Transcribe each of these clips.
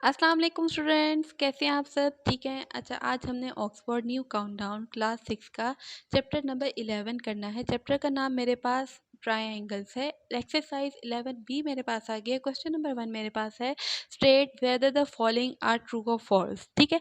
अस्सलाम वालेकुम स्टूडेंट्स, कैसे हैं आप सब? ठीक हैं। अच्छा, आज हमने ऑक्सफोर्ड न्यू काउंटडाउन क्लास 6 का चैप्टर नंबर 11 करना है। चैप्टर का नाम मेरे पास ट्रायंगल्स है। एक्सरसाइज 11 भी मेरे पास आ गया। क्वेश्चन नंबर 1 मेरे पास है, state whether the following are true और फॉल्स। ठीक है।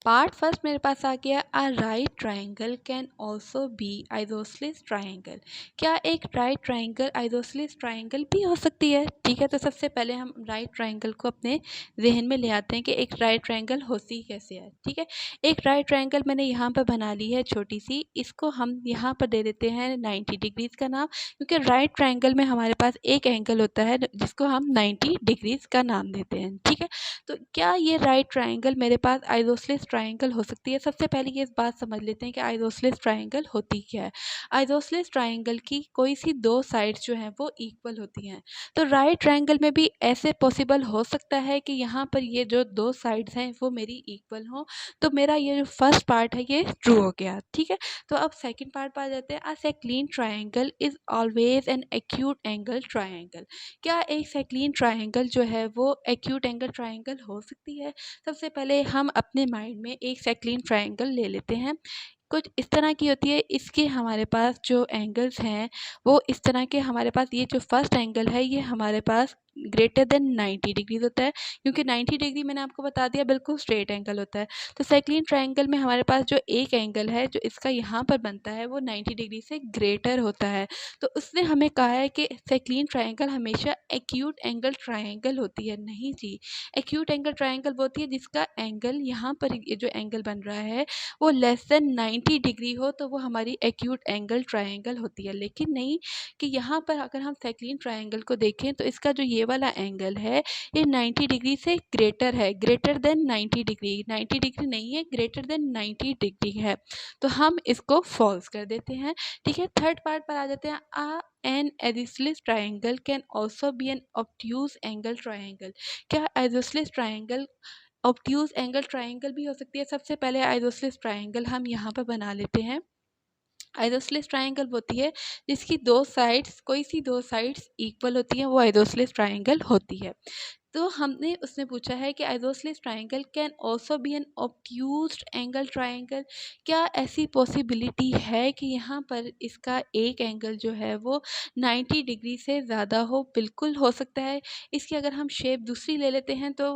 पार्ट फर्स्ट मेरे पास आ गया, a right triangle can also be isosceles triangle. क्या एक राइट ट्राइंगल आइसोसेलेस ट्राइंगल भी हो सकती है? ठीक है, तो सबसे पहले हम राइट ट्राइंगल को अपने जहन में ले आते हैं कि एक राइट ट्राइंगल होती कैसे है। ठीक है, एक राइट ट्राइंगल मैंने यहाँ पर बना ली है छोटी सी, इसको हम यहाँ पर दे देते हैं 90 डिग्रीज का नाम, क्योंकि राइट ट्राइंगल में हमारे पास एक एंगल होता है जिसको हम 90 डिग्रीज का नाम देते हैं। ठीक है, तो क्या ये राइट ट्राइंगल मेरे पास आइसोसेलेस ट्राइंगल हो सकती है? सबसे पहले ये इस बात समझ लेते हैं कि आइसोसेलेस ट्राइंगल होती क्या है। आइसोसेलेस ट्राइंगल की कोई सी दो साइड्स जो हैं वो इक्वल होती हैं। तो राइट ट्राइंगल में भी ऐसे पॉसिबल हो सकता है कि यहाँ पर ये जो दो साइड्स हैं वो मेरी इक्वल हों। तो मेरा ये जो फर्स्ट पार्ट है ये ट्रू हो गया। ठीक है, तो अब सेकेंड पार्ट पर आ जाते हैं। A scalene triangle is always an acute angle triangle. क्या एक सेक्लीन ट्राइंगल जो है वो एक्यूट एंगल ट्राइंगल हो सकती है? सबसे पहले हम अपने माइंड में एक सेक्लीन ट्राइंगल ले लेते हैं। कुछ इस तरह की होती है, इसके हमारे पास जो एंगल्स हैं वो इस तरह के, हमारे पास ये जो फर्स्ट एंगल है ये हमारे पास ग्रेटर देन 90 डिग्रीज होता है, क्योंकि 90 डिग्री मैंने आपको बता दिया बिल्कुल स्ट्रेट एंगल होता है। तो सेक्लीन ट्राइंगल में हमारे पास जो एक एंगल है जो इसका यहाँ पर बनता है वो 90 डिग्री से ग्रेटर होता है। तो उसने हमें कहा है कि सेक्लीन ट्राइंगल हमेशा एक्यूट एंगल ट्राइंगल होती है। नहीं जी, एक्यूट एंगल ट्राइंगल वो होती है जिसका एंगल यहाँ पर ये जो एंगल बन रहा है वो लेस देन 90 डिग्री हो, तो वो हमारी एक्यूट एंगल ट्राइंगल होती है। लेकिन नहीं, कि यहाँ पर अगर हम सेक्लीन ट्राइंगल को देखें तो इसका जो ये वाला एंगल है ये 90 डिग्री से ग्रेटर है, ग्रेटर देन 90 डिग्री। 90 डिग्री नहीं है, ग्रेटर देन 90 डिग्री है, तो हम इसको फॉल्स कर देते हैं। ठीक है, थर्ड पार्ट पर आ जाते हैं। An isosceles triangle can also be an obtuse angle triangle. क्या isosceles triangle obtuse angle triangle भी हो सकती है? सबसे पहले आइसोसेलेस ट्राइंगल हम यहाँ पर बना लेते हैं। आइसोसेलेस ट्राइंगल होती है जिसकी दो साइड्स, कोई सी दो साइड्स इक्वल होती हैं, वो आइसोसेलेस ट्राइंगल होती है। तो हमने उसने पूछा है कि isosceles triangle can also be an obtused angle triangle. क्या ऐसी पॉसिबिलिटी है कि यहाँ पर इसका एक एंगल जो है वो 90 डिग्री से ज़्यादा हो? बिल्कुल हो सकता है। इसकी अगर हम शेप दूसरी ले लेते हैं तो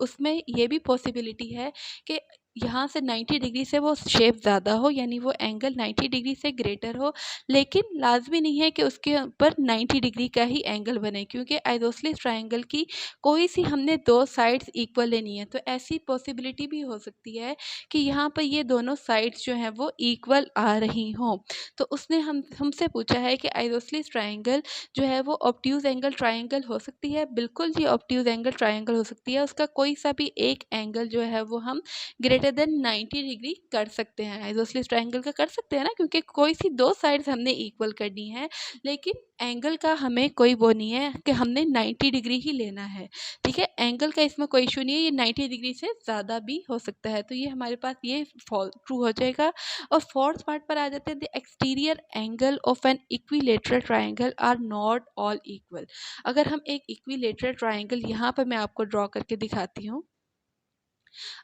उसमें ये भी पॉसिबिलिटी है कि यहाँ से 90 डिग्री से वो शेप ज़्यादा हो, यानी वो एंगल 90 डिग्री से ग्रेटर हो, लेकिन लाजमी नहीं है कि उसके ऊपर 90 डिग्री का ही एंगल बने, क्योंकि आइसोसेलेस ट्राइंगल की कोई सी हमने दो साइड्स इक्वल लेनी है। तो ऐसी पॉसिबिलिटी भी हो सकती है कि यहाँ पर ये दोनों साइड्स जो हैं वो इक्वल आ रही हों। तो उसने हमसे पूछा है कि आइसोसेलेस ट्राइंगल जो है वो ऑब्ट्यूज एंगल ट्राइंगल हो सकती है? बिल्कुल जी, ऑब्ट्यूज एंगल ट्राइंगल हो सकती है। उसका कोई सा भी एक एंगल जो है वो हम ग्रेटर देन 90 डिग्री कर सकते हैं। आइसोसेलेस ट्राइंगल का कर सकते हैं ना, क्योंकि कोई सी दो साइड्स हमने इक्वल करनी है, लेकिन एंगल का हमें कोई वो नहीं है कि हमने 90 डिग्री ही लेना है। ठीक है, एंगल का इसमें कोई इशू नहीं है, ये 90 डिग्री से ज़्यादा भी हो सकता है। तो ये हमारे पास ये फॉल ट्रू हो जाएगा। और फोर्थ पार्ट पर आ जाते हैं, the exterior angle of an equilateral triangle are not all equal. अगर हम एक इक्विलेटरल ट्राइंगल यहाँ पर मैं आपको ड्रॉ करके दिखाती हूँ।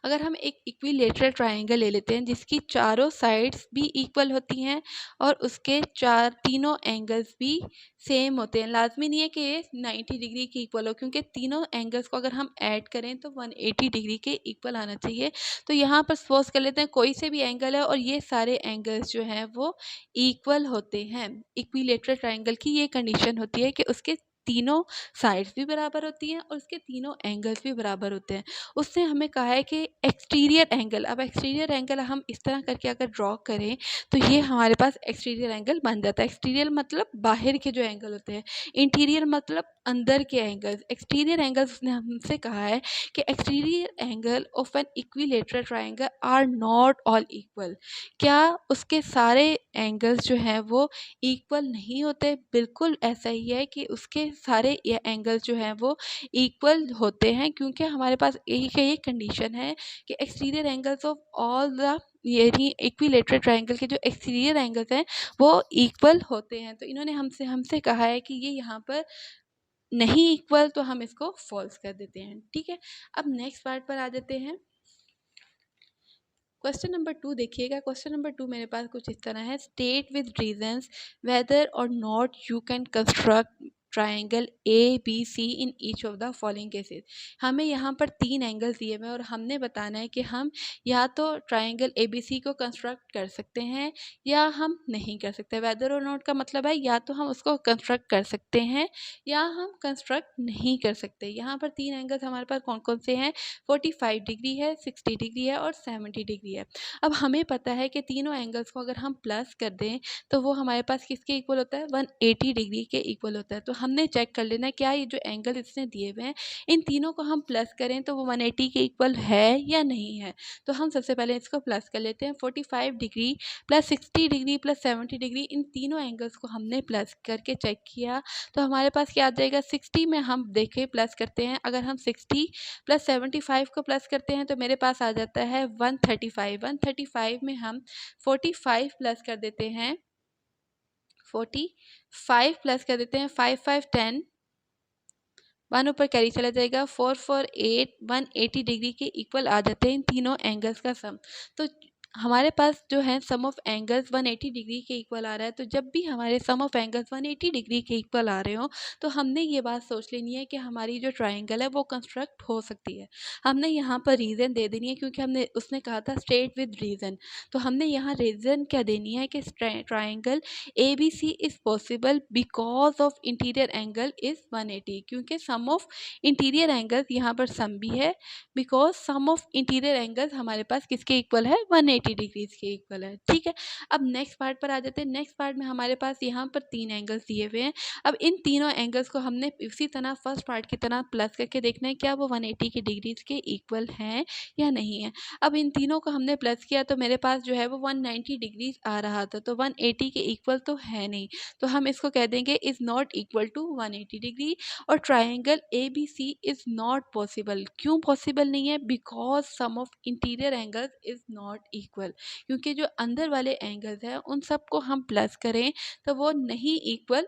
अगर हम एक इक्विलेटरल ट्राइंगल ले लेते हैं जिसकी चारों साइड्स भी इक्वल होती हैं और उसके तीनों एंगल्स भी सेम होते हैं, लाजमी नहीं है कि ये 90 डिग्री के इक्वल हो, क्योंकि तीनों एंगल्स को अगर हम ऐड करें तो 180 डिग्री के इक्वल आना चाहिए। तो यहाँ पर सपोज कर लेते हैं कोई से भी एंगल है और ये सारे एंगल्स जो हैं वो इक्वल होते हैं। इक्विलेटरल ट्राइंगल की ये कंडीशन होती है कि उसके तीनों साइड्स भी बराबर होती हैं और उसके तीनों एंगल्स भी बराबर होते हैं। उसने हमें कहा है कि एक्सटीरियर एंगल, अब एक्सटीरियर एंगल हम इस तरह करके अगर ड्रॉ करें तो ये हमारे पास एक्सटीरियर एंगल बन जाता है। एक्सटीरियर मतलब बाहर के जो एंगल होते हैं, इंटीरियर मतलब अंदर के एंगल्स। एक्सटीरियर एंगल्स उसने हमसे कहा है कि exterior angle of an equilateral triangle are not all equal. क्या उसके सारे एंगल्स जो हैं वो इक्वल नहीं होते? बिल्कुल ऐसा ही है कि उसके सारे एंगल्स जो हैं वो इक्वल होते हैं, क्योंकि हमारे पास एक कंडीशन है कि exterior angles of all the यानी इक्विलेटरल ट्राइंगल के जो एक्सटीरियर एंगल्स हैं वो इक्वल होते हैं। तो इन्होंने हमसे हमसे कहा है कि ये यहाँ पर नहीं इक्वल तो हम इसको फॉल्स कर देते हैं। ठीक है, अब नेक्स्ट पार्ट पर आ जाते हैं। क्वेश्चन नंबर 2 देखिएगा। क्वेश्चन नंबर 2 मेरे पास कुछ इस तरह है, स्टेट विद रीजंस वेदर और not you can construct triangle A B C in each of the following cases. हमें यहाँ पर 3 एंगल्स दिए हुए हैं और हमने बताना है कि हम या तो ट्राइंगल ए बी सी को कंस्ट्रक्ट कर सकते हैं या हम नहीं कर सकते। वेदर और नॉट का मतलब है या तो हम उसको कंस्ट्रक्ट कर सकते हैं या हम कंस्ट्रक्ट नहीं कर सकते। यहाँ पर 3 एंगल्स हमारे पास कौन कौन से हैं, 45 डिग्री है, 60 डिग्री है और 70 डिग्री है। अब हमें पता है कि तीनों एंगल्स को अगर हम प्लस कर दें तो वो हमारे पास किसके इक्वल होता है, 180 डिग्री के इक्वल होता है। तो हमने चेक कर लेना है क्या ये जो एंगल इसने दिए हुए हैं इन तीनों को हम प्लस करें तो वो 180 के इक्वल है या नहीं है। तो हम सबसे पहले इसको प्लस कर लेते हैं। 45 degree plus 60 degree plus 70 degree, इन तीनों एंगल्स को हमने प्लस करके चेक किया तो हमारे पास क्या आ जाएगा, 60 में हम देखें प्लस करते हैं, अगर हम 60 प्लस 75 को प्लस करते हैं तो मेरे पास आ जाता है 135। 135 में हम 45 प्लस कर देते हैं, 45 प्लस कर देते हैं, 5 5 10, 1 ऊपर कैरी चला जाएगा, 4 4 8, 180 डिग्री के इक्वल आ जाते हैं इन तीनों एंगल्स का सम। तो हमारे पास जो है सम ऑफ एंगल्स 180 डिग्री के इक्वल आ रहा है। तो जब भी हमारे सम ऑफ एंगल्स 180 डिग्री के इक्वल आ रहे हो तो हमने ये बात सोच लेनी है कि हमारी जो ट्राइंगल है वो कंस्ट्रक्ट हो सकती है। हमने यहाँ पर रीज़न दे देनी है क्योंकि हमने उसने कहा था स्टेट विद रीज़न, तो हमने यहाँ रीज़न क्या देनी है कि triangle A B C is possible because of interior angle is 180, क्योंकि सम ऑफ इंटीरियर एंगल्स यहाँ पर सम भी है because sum of interior angles हमारे पास किसके इक्वल है, 180 डिग्रीज के इक्वल है। ठीक है, अब नेक्स्ट पार्ट पर आ जाते हैं। नेक्स्ट पार्ट में हमारे पास यहाँ पर 3 एंगल्स दिए हुए हैं। अब इन तीनों एंगल्स को हमने इसी तरह फर्स्ट पार्ट की तरह प्लस करके देखना है क्या वो 180 के डिग्रीज के इक्वल हैं या नहीं है। अब इन तीनों को हमने प्लस किया तो मेरे पास जो है वो 190 डिग्रीज आ रहा था, तो 180 के इक्वल तो है नहीं, तो हम इसको कह देंगे is not equal to 180 degree. और triangle A B C is not possible, क्यों पॉसिबल नहीं है, because sum of interior angles is not equal, क्योंकि जो अंदर वाले एंगल्स हैं उन सब को हम प्लस करें तो वो नहीं इक्वल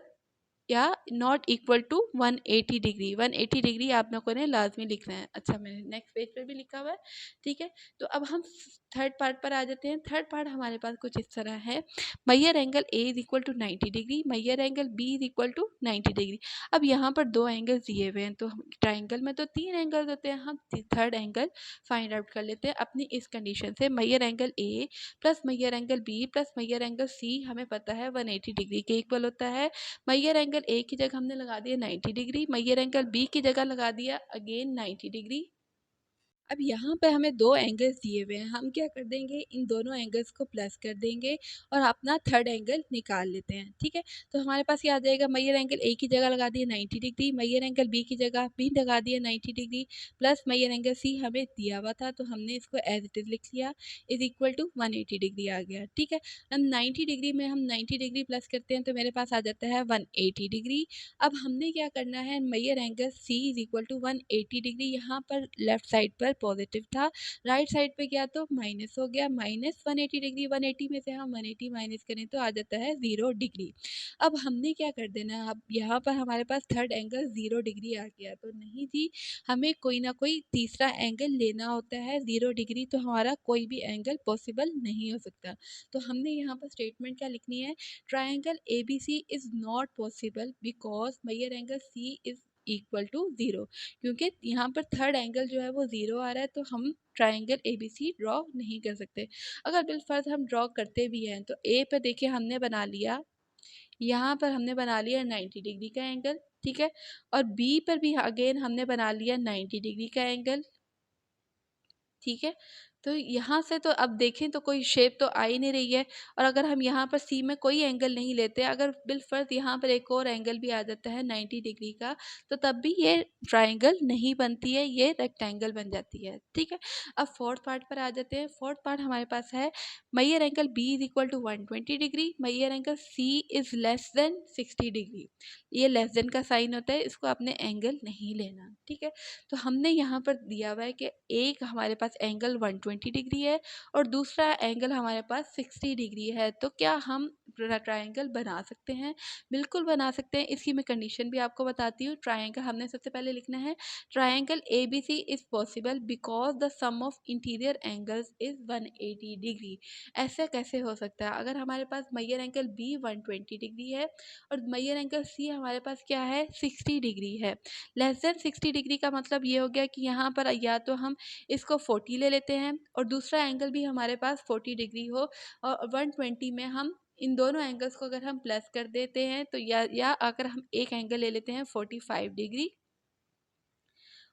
या not equal to 180 degree. 180 degree आप लोगों ने लाजमी लिखना है। अच्छा, मैंने नेक्स्ट पेज पर भी लिखा हुआ है। ठीक है, तो अब हम थर्ड पार्ट पर आ जाते हैं। थर्ड पार्ट हमारे पास कुछ इस तरह है, measure angle A is equal to 90 degree, measure angle B is equal to 90 degree. अब यहाँ पर 2 एंगल दिए हुए हैं, तो ट्राइंगल में तो 3 एंगल होते हैं, हम थर्ड एंगल फाइंड आउट कर लेते हैं अपनी इस कंडीशन से। Measure angle A plus measure angle B plus measure angle C हमें पता है 180 डिग्री के इक्वल होता है। मैयर एंगल ए की जगह हमने लगा दिया 90 डिग्री, मैयर एंगल बी की जगह लगा दिया अगेन 90 डिग्री। अब यहाँ पे हमें 2 एंगल्स दिए हुए हैं, हम क्या कर देंगे, इन दोनों एंगल्स को प्लस कर देंगे और अपना थर्ड एंगल निकाल लेते हैं। ठीक है, तो हमारे पास क्या आ जाएगा, मैयर एंगल ए की जगह लगा दिया 90 डिग्री, मैयर एंगल बी की जगह भी लगा दिया 90 degree, plus measure angle C हमें दिया हुआ था तो हमने इसको एज इट इज़ लिख लिया, इज इक्वल टू 180 डिग्री आ गया। ठीक है, अब 90 डिग्री में हम 90 डिग्री प्लस करते हैं तो मेरे पास आ जाता है 180 डिग्री। अब हमने क्या करना है, measure angle C is equal to 180 degree, यहाँ पर लेफ्ट साइड पर पॉजिटिव था, राइट साइड पे गया तो माइनस हो गया, माइनस 180 डिग्री। 180 में से हम 180 माइनस करें तो आ जाता है 0 डिग्री। अब हमने क्या कर देना, अब यहाँ पर हमारे पास थर्ड एंगल 0 डिग्री आ गया, तो नहीं जी, हमें कोई ना कोई तीसरा एंगल लेना होता है। 0 डिग्री तो हमारा कोई भी एंगल पॉसिबल नहीं हो सकता। तो हमने यहाँ पर स्टेटमेंट क्या लिखनी है, triangle A B C is not possible because measure angle C is equal to 0, क्योंकि यहाँ पर थर्ड एंगल जो है वो 0 आ रहा है, तो हम triangle A B C draw नहीं कर सकते। अगर बिलफर्ज हम ड्रॉ करते भी हैं तो ए पर देखिए हमने बना लिया, यहाँ पर हमने बना लिया 90 डिग्री का एंगल। ठीक है, और बी पर भी अगेन हमने बना लिया 90 डिग्री का एंगल। ठीक है, तो यहाँ से तो अब देखें तो कोई शेप तो आ ही नहीं रही है, और अगर हम यहाँ पर सी में कोई एंगल नहीं लेते, अगर बिलफर्ज यहाँ पर एक और एंगल भी आ जाता है 90 डिग्री का, तो तब भी ये ट्राइंगल नहीं बनती है, ये रेक्टेंगल बन जाती है। ठीक है, अब फोर्थ पार्ट पर आ जाते हैं। फोर्थ पार्ट हमारे पास है, measure angle B is equal to 120 degree, measure angle C is less than 60 degree. ये लेस देन का साइन होता है, इसको आपने एंगल नहीं लेना। ठीक है, तो हमने यहाँ पर दिया हुआ है कि एक हमारे पास एंगल 120 120 डिग्री है और दूसरा एंगल हमारे पास 60 डिग्री है, तो क्या हम ट्रायंगल बना सकते हैं? बिल्कुल बना सकते हैं। इसकी मैं कंडीशन भी आपको बताती हूँ। ट्रायंगल हमने सबसे पहले लिखना है, triangle ABC is possible because the sum of interior angles is 180 degree. ऐसा कैसे हो सकता है? अगर हमारे पास मेजर एंगल B 120 डिग्री है और मेजर एंगल C हमारे पास क्या है, 60 डिग्री है। लेस देन 60 डिग्री का मतलब ये हो गया कि यहाँ पर या तो हम इसको 40 ले लेते हैं और दूसरा एंगल भी हमारे पास 40 डिग्री हो, और 120 में हम इन दोनों एंगल्स को अगर हम प्लस कर देते हैं तो या अगर हम एक एंगल ले लेते हैं 45 डिग्री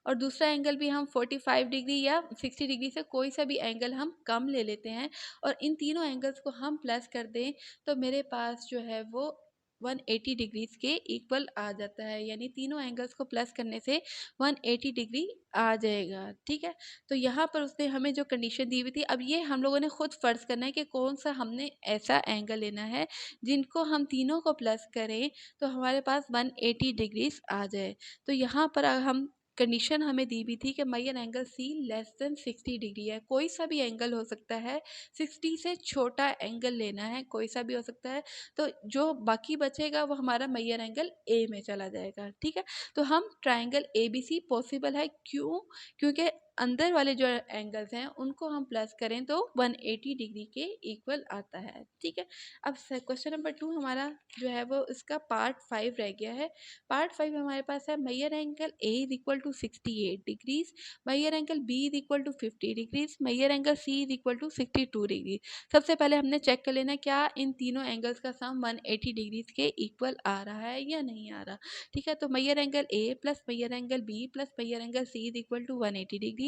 और दूसरा एंगल भी हम 45 डिग्री या 60 डिग्री से कोई सा भी एंगल हम कम ले लेते हैं और इन तीनों एंगल्स को हम प्लस कर दें, तो मेरे पास जो है वो 180 डिग्रीज के इक्वल आ जाता है। यानी तीनों एंगल्स को प्लस करने से 180 डिग्री आ जाएगा। ठीक है, तो यहाँ पर उसने हमें जो कंडीशन दी हुई थी, अब ये हम लोगों ने खुद फर्ज करना है कि कौन सा हमने ऐसा एंगल लेना है जिनको हम तीनों को प्लस करें तो हमारे पास 180 डिग्रीज आ जाए। तो यहाँ पर हम कंडीशन हमें दी भी थी कि measure angle C less than 60 degree है। कोई सा भी एंगल हो सकता है, 60 से छोटा एंगल लेना है, कोई सा भी हो सकता है, तो जो बाकी बचेगा वो हमारा मेजर एंगल A में चला जाएगा। ठीक है, तो हम ट्राइंगल ABC पॉसिबल है, क्यों? क्योंकि अंदर वाले जो एंगल्स हैं उनको हम प्लस करें तो 180 डिग्री के इक्वल आता है। ठीक है, अब क्वेश्चन नंबर 2 हमारा जो है वो इसका पार्ट 5 रह गया है। पार्ट 5 हमारे पास है, measure angle A is equal to 68 degrees, measure angle B is equal to 50 degrees, measure angle C is equal to 62 degree. सबसे पहले हमने चेक कर लेना क्या इन तीनों एंगल्स का सम 180 डिग्रीज के इक्वल आ रहा है या नहीं आ रहा। ठीक है, तो measure angle A plus measure angle B plus measure angle C is equal to 180 degree.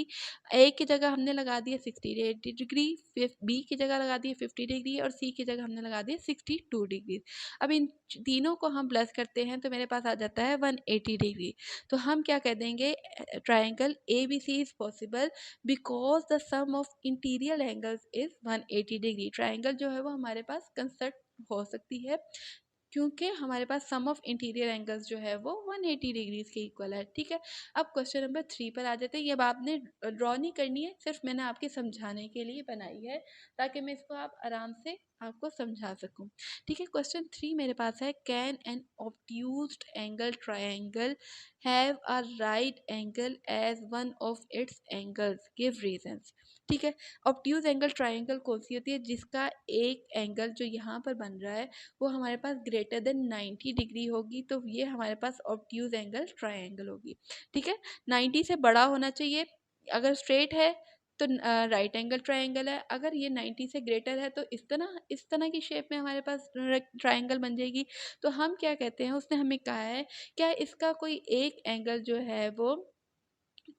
A की जगह हमने लगा दिया 68 डिग्री, B की जगह लगा दिए 50 डिग्री और C की जगह हमने लगा दिया 62 डिग्री। अब इन तीनों को हम प्लस करते हैं तो मेरे पास आ जाता है 180 डिग्री। तो हम क्या कह देंगे, triangle ABC is possible because the sum of interior angles is 180 degree. Triangle जो है वो हमारे पास कंस्ट्रक्ट हो सकती है क्योंकि हमारे पास सम ऑफ इंटीरियर एंगल्स जो है वो 180 डिग्रीज के इक्वल है। ठीक है, अब क्वेश्चन नंबर 3 पर आ जाते हैं। ये अब आपने ड्रॉ नहीं करनी है, सिर्फ मैंने आपके समझाने के लिए बनाई है ताकि मैं इसको आप आराम से आपको समझा सकूं। ठीक है, क्वेश्चन 3 मेरे पास है, can an obtused angle triangle have a right angle as one of its angles, give reasons. ठीक है, ऑब्ट्यूज एंगल ट्रायंगल कौन सी होती है, जिसका एक एंगल जो यहाँ पर बन रहा है वो हमारे पास ग्रेटर देन 90 डिग्री होगी, तो ये हमारे पास ऑब्ट्यूज एंगल ट्रायंगल होगी। ठीक है, 90 से बड़ा होना चाहिए, अगर स्ट्रेट है तो राइट एंगल ट्रायंगल है, अगर ये 90 से ग्रेटर है तो इस तरह की शेप में हमारे पास ट्रायंगल बन जाएगी। तो हम क्या कहते हैं, उसने हमें कहा है क्या इसका कोई एक एंगल जो है वो,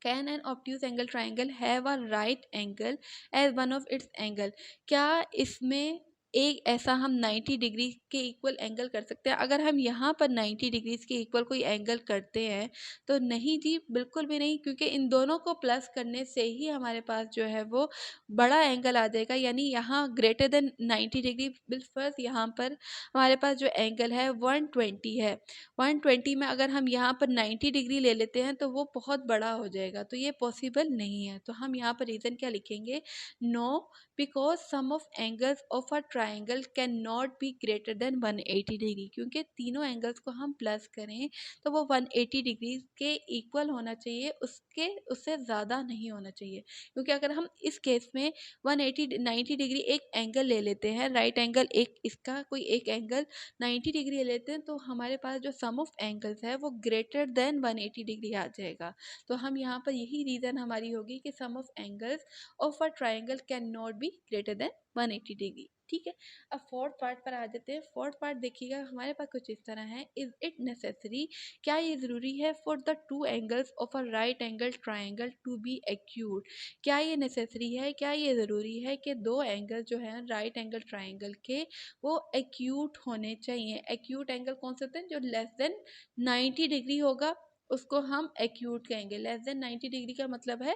can an obtuse angle triangle have a right angle as one of its angle, क्या इसमें एक ऐसा हम 90 डिग्री के इक्वल एंगल कर सकते हैं। अगर हम यहाँ पर 90 डिग्रीज के इक्वल कोई एंगल करते हैं तो नहीं जी, बिल्कुल भी नहीं, क्योंकि इन दोनों को प्लस करने से ही हमारे पास जो है वो बड़ा एंगल आ जाएगा। यानी यहाँ ग्रेटर देन 90 डिग्री, फर्स्ट यहाँ पर हमारे पास जो एंगल है 120 है, 120 में अगर हम यहाँ पर 90 डिग्री ले लेते हैं तो वो बहुत बड़ा हो जाएगा, तो ये पॉसिबल नहीं है। तो हम यहाँ पर रीज़न क्या लिखेंगे, no, because sum of angles of a triangle can not be greater than 180 degree, क्योंकि तीनों एंगल्स को हम प्लस करें तो वो 180 डिग्री के इक्वल होना चाहिए, उससे ज़्यादा नहीं होना चाहिए। क्योंकि अगर हम इस केस में 90 डिग्री एक एंगल ले लेते हैं, राइट एंगल, एक इसका कोई एक एंगल 90 डिग्री ले लेते हैं, तो हमारे पास जो सम ऑफ एंगल्स है वो ग्रेटर देन 180 डिग्री आ जाएगा। तो हम यहाँ पर यही रीज़न हमारी होगी कि sum of angles of a triangle can not be greater than 180 degree. ठीक है, अब फोर्थ पार्ट पर आ जाते हैं। फोर्थ पार्ट देखिएगा हमारे पास कुछ इस तरह है, इज इट नेसेसरी, क्या ये ज़रूरी है for the two angles of a right angle triangle to be acute, क्या ये नेसेसरी है, क्या ये ज़रूरी है कि दो एंगल जो है राइट एंगल ट्राइंगल के वो एक्यूट होने चाहिए। एक्यूट एंगल कौन से होते हैं, जो लेस देन 90 डिग्री होगा उसको हम एक्यूट कहेंगे। लेस देन 90 डिग्री का मतलब है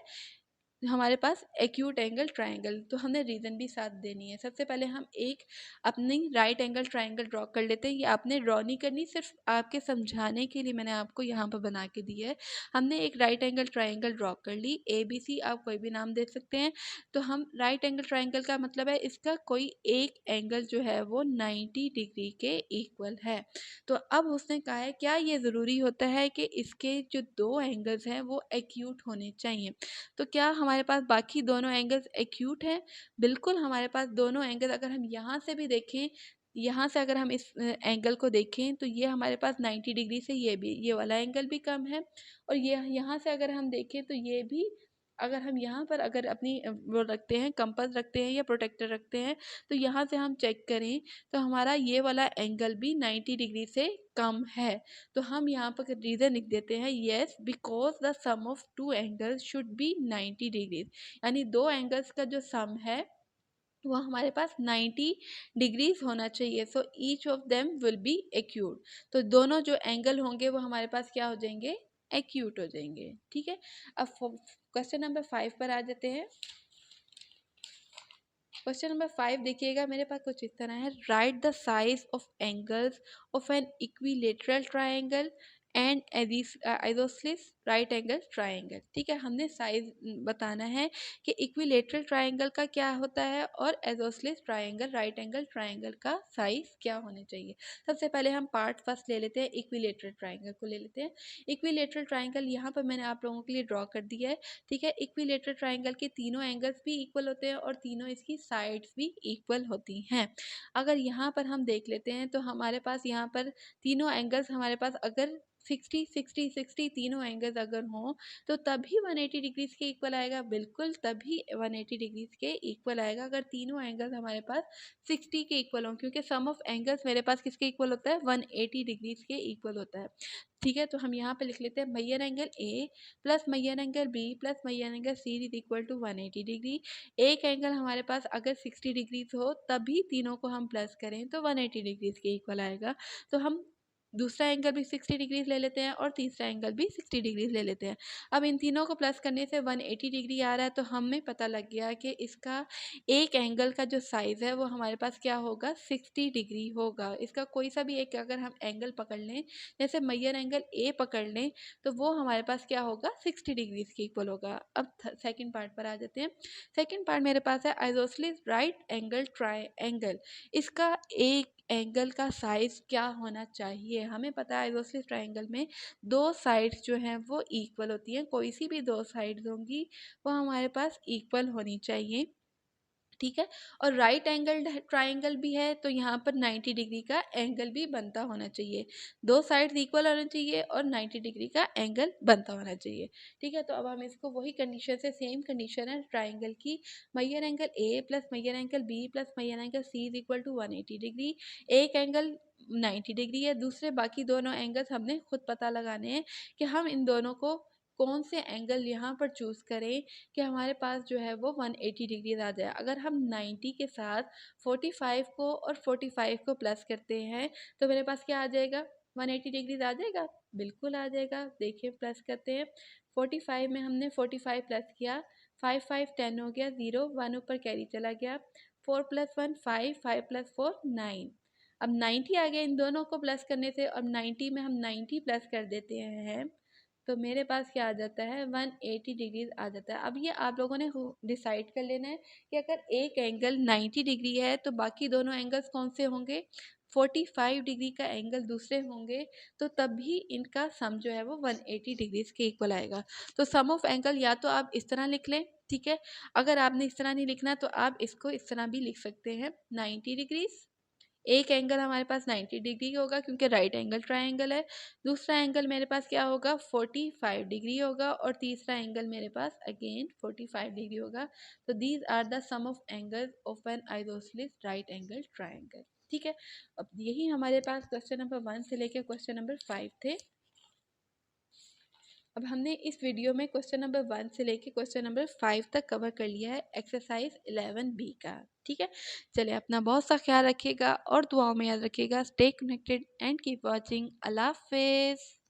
हमारे पास एक्यूट एंगल ट्रायंगल, तो हमने रीज़न भी साथ देनी है। सबसे पहले हम एक अपनी राइट एंगल ट्रायंगल ड्रॉ कर लेते हैं। ये आपने ड्रॉ नहीं करनी, सिर्फ आपके समझाने के लिए मैंने आपको यहाँ पर बना के दी है। हमने एक राइट एंगल ट्रायंगल ड्रॉ कर ली, ABC आप कोई भी नाम दे सकते हैं। तो हम राइट एंगल ट्रायंगल का मतलब है इसका कोई एक एंगल जो है वो 90 डिग्री के इक्वल है। तो अब उसने कहा है क्या ये ज़रूरी होता है कि इसके जो दो एंगल्स हैं वो एक्यूट होने चाहिए। तो क्या हमारे पास बाकी दोनों एंगल्स एक्यूट हैं? बिल्कुल हमारे पास दोनों एंगल, अगर हम यहाँ से भी देखें, यहाँ से अगर हम इस एंगल को देखें तो ये हमारे पास 90 डिग्री से ये वाला एंगल भी कम है, और ये यहाँ से अगर हम देखें तो ये भी, अगर हम यहाँ पर अगर अपनी वो रखते हैं, कंपास रखते हैं या प्रोटेक्टर रखते हैं, तो यहाँ से हम चेक करें तो हमारा ये वाला एंगल भी 90 डिग्री से कम है। तो हम यहाँ पर रीज़न लिख देते हैं, yes because the sum of two angles should be 90 degrees, यानी दो एंगल्स का जो सम है वो हमारे पास 90 डिग्रीज होना चाहिए। So each of them will be acute, तो दोनों जो एंगल होंगे वो हमारे पास क्या हो जाएंगे, एक्यूट हो जाएंगे। ठीक है, अब क्वेश्चन नंबर 5 पर आ जाते हैं। क्वेश्चन नंबर 5 देखिएगा, मेरे पास कुछ इस तरह है, right the size of angles of an equilateral triangle and isosceles right angle triangle. ठीक है, हमने साइज बताना है कि इक्विलेटरल ट्राइंगल का क्या होता है और isosceles triangle right angle triangle का साइज क्या होने चाहिए। सबसे पहले हम पार्ट फर्स्ट ले लेते हैं, इक्विलेटरल ट्राइंगल को ले लेते हैं। इक्विलेटरल ट्राइंगल यहाँ पर मैंने आप लोगों के लिए ड्रॉ कर दिया है। ठीक है, इक्विलेटरल ट्राइंगल के तीनों एंगल्स भी इक्वल होते हैं और तीनों इसकी साइड्स भी इक्वल होती हैं। अगर यहाँ पर हम देख लेते हैं तो हमारे पास यहाँ पर तीनों एंगल्स हमारे पास अगर 60 60 60 तीनों एंगल्स अगर हों तो तभी 180 डिग्रीज के इक्वल आएगा। बिल्कुल तभी 180 डिग्रीज के इक्वल आएगा अगर तीनों एंगल्स हमारे पास 60 के इक्वल हों, क्योंकि सम ऑफ एंगल्स मेरे पास किसके इक्वल होता है, 180 डिग्रीज के इक्वल होता है। ठीक है, तो हम यहाँ पे लिख लेते हैं measure angle A plus measure angle B plus measure angle C is equal to 180 degree. एक एंगल हमारे पास अगर 60 डिग्रीज हो तभी तीनों को हम प्लस करें तो 180 डिग्रीज के इक्वल आएगा। तो हम दूसरा एंगल भी 60 डिग्रीज ले लेते हैं और तीसरा एंगल भी 60 डिग्रीज ले लेते हैं। अब इन तीनों को प्लस करने से 180 डिग्री आ रहा है, तो हमें पता लग गया कि इसका एक एंगल का जो साइज़ है वो हमारे पास क्या होगा, 60 डिग्री होगा। इसका कोई सा भी एक अगर हम एंगल पकड़ लें, जैसे मेजर एंगल ए पकड़ लें, तो वो हमारे पास क्या होगा, 60 डिग्रीज के इक्वल होगा। अब सेकंड पार्ट पर आ जाते हैं। सेकंड पार्ट मेरे पास है आइसोसेलेस राइट एंगल ट्रायंगल। इसका एक एंगल का साइज क्या होना चाहिए। हमें पता है आइसोसेलेस ट्रायंगल में दो साइड्स जो हैं वो इक्वल होती हैं, कोई सी भी दो साइड्स होंगी वो हमारे पास इक्वल होनी चाहिए। ठीक है, और राइट एंगल ट्राइंगल भी है तो यहाँ पर 90 डिग्री का एंगल भी बनता होना चाहिए। दो साइड्स इक्वल होना चाहिए और 90 डिग्री का एंगल बनता होना चाहिए। ठीक है, तो अब हम इसको वही कंडीशन से, सेम कंडीशन है ट्राइंगल की, measure angle A plus measure angle B plus measure angle C is equal to 180 degree. एक एंगल 90 डिग्री है, दूसरे बाकी दोनों एंगल्स हमने खुद पता लगाने हैं कि हम इन दोनों को कौन से एंगल यहाँ पर चूज़ करें कि हमारे पास जो है वो 180 डिग्रीज आ जाए। अगर हम 90 के साथ 45 को और 45 को प्लस करते हैं तो मेरे पास क्या आ जाएगा, 180 डिग्रीज आ जाएगा। बिल्कुल आ जाएगा, देखिए प्लस करते हैं। 45 में हमने 45 प्लस किया, 5 5 10 हो गया, 0 1 ऊपर कैरी चला गया, 4 प्लस 1 5 5 प्लस 4 9। अब 90 आ गया इन दोनों को प्लस करने से। अब 90 में हम 90 प्लस कर देते हैं तो मेरे पास क्या आ जाता है, 180 डिग्रीज आ जाता है। अब ये आप लोगों ने डिसाइड कर लेना है कि अगर एक एंगल 90 डिग्री है तो बाकी दोनों एंगल्स कौन से होंगे, 45 डिग्री का एंगल दूसरे होंगे, तो तभी इनका सम जो है वो 180 डिग्रीज के इक्वल आएगा। तो सम ऑफ एंगल या तो आप इस तरह लिख लें, ठीक है, अगर आपने इस तरह नहीं लिखना तो आप इसको इस तरह भी लिख सकते हैं, 90 डिग्रीज। एक एंगल हमारे पास 90 डिग्री होगा क्योंकि राइट एंगल ट्राइंगल है, दूसरा एंगल मेरे पास क्या होगा, 45 डिग्री होगा, और तीसरा एंगल मेरे पास अगेन 45 डिग्री होगा। तो these are the sum of angles of an isosceles right angle triangle. ठीक है, अब यही हमारे पास क्वेश्चन नंबर 1 से लेकर क्वेश्चन नंबर 5 थे। अब हमने इस वीडियो में क्वेश्चन नंबर 1 से लेके क्वेश्चन नंबर 5 तक कवर कर लिया है एक्सरसाइज 11B का। ठीक है, चलिए अपना बहुत सा ख्याल रखिएगा और दुआओं में याद रखिएगा। Stay connected and keep watching. Allah हाफिज़।